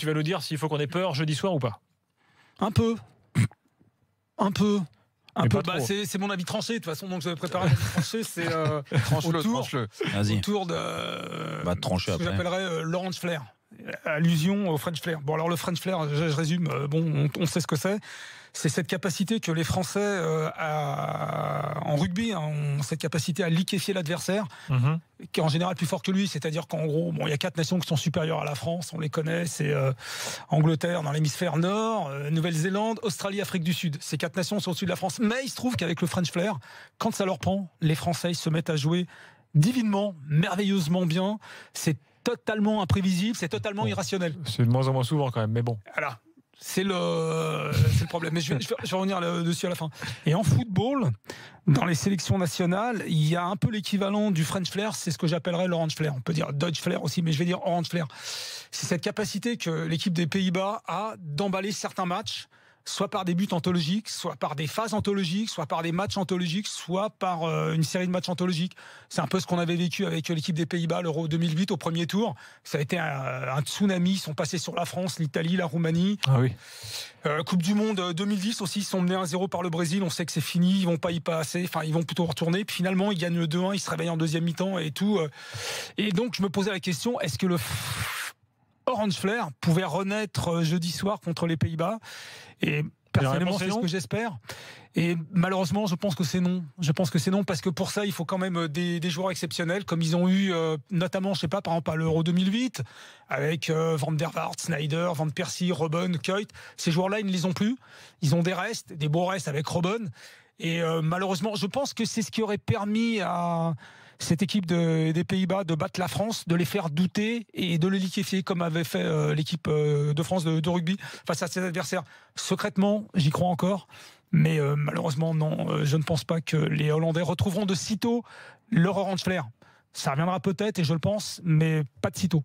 tu vas nous dire s'il faut qu'on ait peur jeudi soir ou pas. Un peu. C'est mon avis tranché. De toute façon, donc je vais préparer un avis tranché. C'est tranche-le. Vas-y. autour de trancher ce que après. j'appellerais l'orange flair. Allusion au French flair. Bon, alors le French flair, je résume. On sait ce que c'est. C'est cette capacité que les Français en rugby ont cette capacité à liquéfier l'adversaire, qui est en général plus fort que lui. C'est-à-dire qu'en gros, il y a 4 nations qui sont supérieures à la France. On les connaît. C'est Angleterre dans l'hémisphère nord, Nouvelle-Zélande, Australie, Afrique du Sud. Ces 4 nations sont au-dessus de la France. Mais il se trouve qu'avec le French flair, quand ça leur prend, les Français se mettent à jouer divinement, merveilleusement bien. C'est totalement imprévisible, c'est totalement irrationnel. C'est de moins en moins souvent quand même, mais bon. Voilà. C'est le problème. Mais je vais revenir dessus à la fin. Et en football, dans les sélections nationales, il y a un peu l'équivalent du French flair, c'est ce que j'appellerais l'orange flair. On peut dire Dutch flair aussi, mais je vais dire orange flair. C'est cette capacité que l'équipe des Pays-Bas a d'emballer certains matchs, soit par des buts anthologiques, soit par des phases anthologiques, soit par des matchs anthologiques, soit par une série de matchs anthologiques. C'est un peu ce qu'on avait vécu avec l'équipe des Pays-Bas, l'Euro 2008 au premier tour. Ça a été un tsunami. Ils sont passés sur la France, l'Italie, la Roumanie. Ah oui. Coupe du Monde 2010 aussi, ils sont menés 1-0 par le Brésil. On sait que c'est fini, ils vont pas y passer. Enfin, ils vont plutôt retourner. Puis finalement, ils gagnent le 2-1, ils se réveillent en deuxième mi-temps et tout. Et donc, je me posais la question, est-ce que le orange flair pouvait renaître jeudi soir contre les Pays-Bas? Et personnellement, c'est ce que j'espère. Et malheureusement, je pense que c'est non. Je pense que c'est non parce que pour ça, il faut quand même des joueurs exceptionnels comme ils ont eu, notamment, je sais pas, par exemple à l'Euro 2008 avec Van der Vaart, Sneijder, Van Persie, Robben, Kuyt. Ces joueurs-là, ils ne les ont plus. Ils ont des restes, des beaux restes avec Robben. Et malheureusement, je pense que c'est ce qui aurait permis à cette équipe des Pays-Bas de battre la France, de les faire douter et de les liquéfier comme avait fait l'équipe de France de rugby face à ses adversaires. Secrètement, j'y crois encore, mais malheureusement non, je ne pense pas que les Hollandais retrouveront de sitôt leur orange flair. Ça reviendra peut-être et je le pense, mais pas de sitôt.